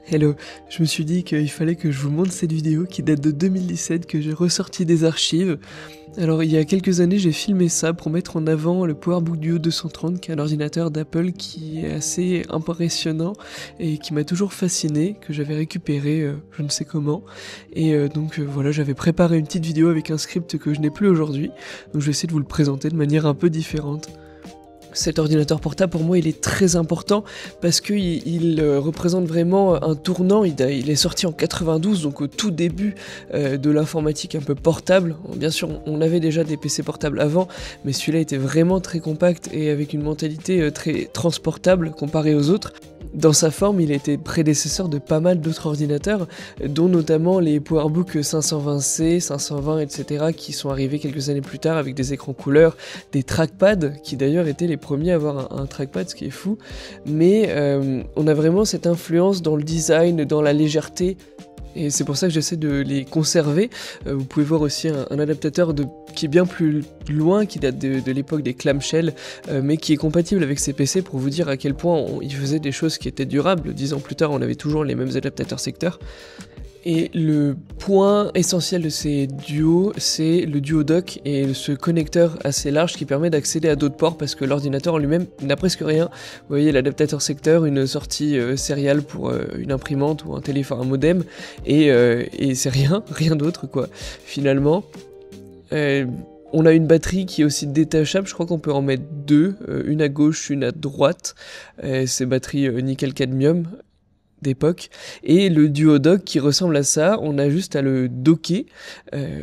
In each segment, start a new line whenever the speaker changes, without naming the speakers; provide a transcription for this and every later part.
Hello, je me suis dit qu'il fallait que je vous montre cette vidéo qui date de 2017, que j'ai ressorti des archives. Alors il y a quelques années j'ai filmé ça pour mettre en avant le PowerBook Duo 230 qui est un ordinateur d'Apple qui est assez impressionnant et qui m'a toujours fasciné, que j'avais récupéré je ne sais comment. Et donc voilà, j'avais préparé une petite vidéo avec un script que je n'ai plus aujourd'hui, donc je vais essayer de vous le présenter de manière un peu différente. Cet ordinateur portable, pour moi, il est très important parce qu'il représente vraiment un tournant. Il est sorti en 92, donc au tout début de l'informatique un peu portable. Bien sûr, on avait déjà des PC portables avant, mais celui-là était vraiment très compact et avec une mentalité très transportable comparé aux autres. Dans sa forme, il était prédécesseur de pas mal d'autres ordinateurs, dont notamment les PowerBook 520C, 520, etc., qui sont arrivés quelques années plus tard avec des écrans couleurs, des trackpads, qui d'ailleurs étaient les premiers à avoir un trackpad, ce qui est fou. Mais on a vraiment cette influence dans le design, dans la légèreté. Et c'est pour ça que j'essaie de les conserver. Vous pouvez voir aussi un adaptateur qui est bien plus loin, qui date de l'époque des clamshells, mais qui est compatible avec ces PC pour vous dire à quel point ils faisaient des choses qui étaient durables. 10 ans plus tard, on avait toujours les mêmes adaptateurs secteurs. Et le point essentiel de ces duos, c'est le duo dock et ce connecteur assez large qui permet d'accéder à d'autres ports parce que l'ordinateur en lui-même n'a presque rien. Vous voyez l'adaptateur secteur, une sortie sériale pour une imprimante ou un téléphone, un modem, et c'est rien d'autre quoi, finalement. On a une batterie qui est aussi détachable, je crois qu'on peut en mettre deux, une à gauche, une à droite. C'est batterie nickel-cadmium d'époque, et le duo dock qui ressemble à ça, on a juste à le docker,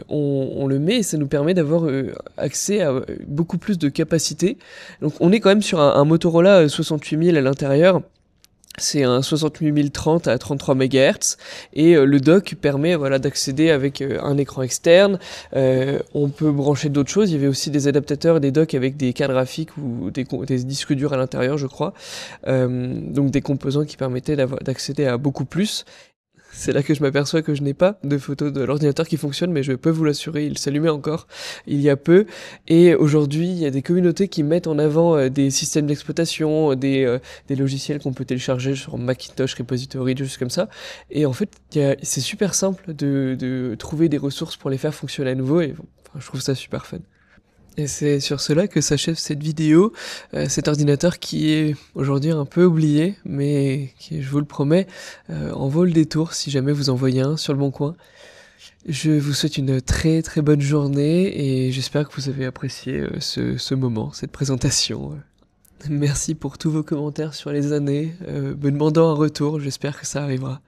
on le met et ça nous permet d'avoir accès à beaucoup plus de capacité. Donc on est quand même sur un Motorola 68000 à l'intérieur. C'est un 68030 à 33 MHz et le dock permet voilà, d'accéder avec un écran externe. On peut brancher d'autres choses. Il y avait aussi des adaptateurs, des docks avec des cartes graphiques ou des disques durs à l'intérieur, je crois. Donc des composants qui permettaient d'accéder à beaucoup plus. C'est là que je m'aperçois que je n'ai pas de photo de l'ordinateur qui fonctionne, mais je peux vous l'assurer, il s'allumait encore il y a peu. Et aujourd'hui, il y a des communautés qui mettent en avant des systèmes d'exploitation, des logiciels qu'on peut télécharger sur Macintosh Repository, des choses comme ça. Et en fait, c'est super simple de trouver des ressources pour les faire fonctionner à nouveau, et enfin, je trouve ça super fun. Et c'est sur cela que s'achève cette vidéo, cet ordinateur qui est aujourd'hui un peu oublié, mais qui, je vous le promets, en vaut le détour si jamais vous en voyez un sur le bon coin. Je vous souhaite une très très bonne journée et j'espère que vous avez apprécié ce moment, cette présentation. Merci pour tous vos commentaires sur les années, me demandant un retour, j'espère que ça arrivera.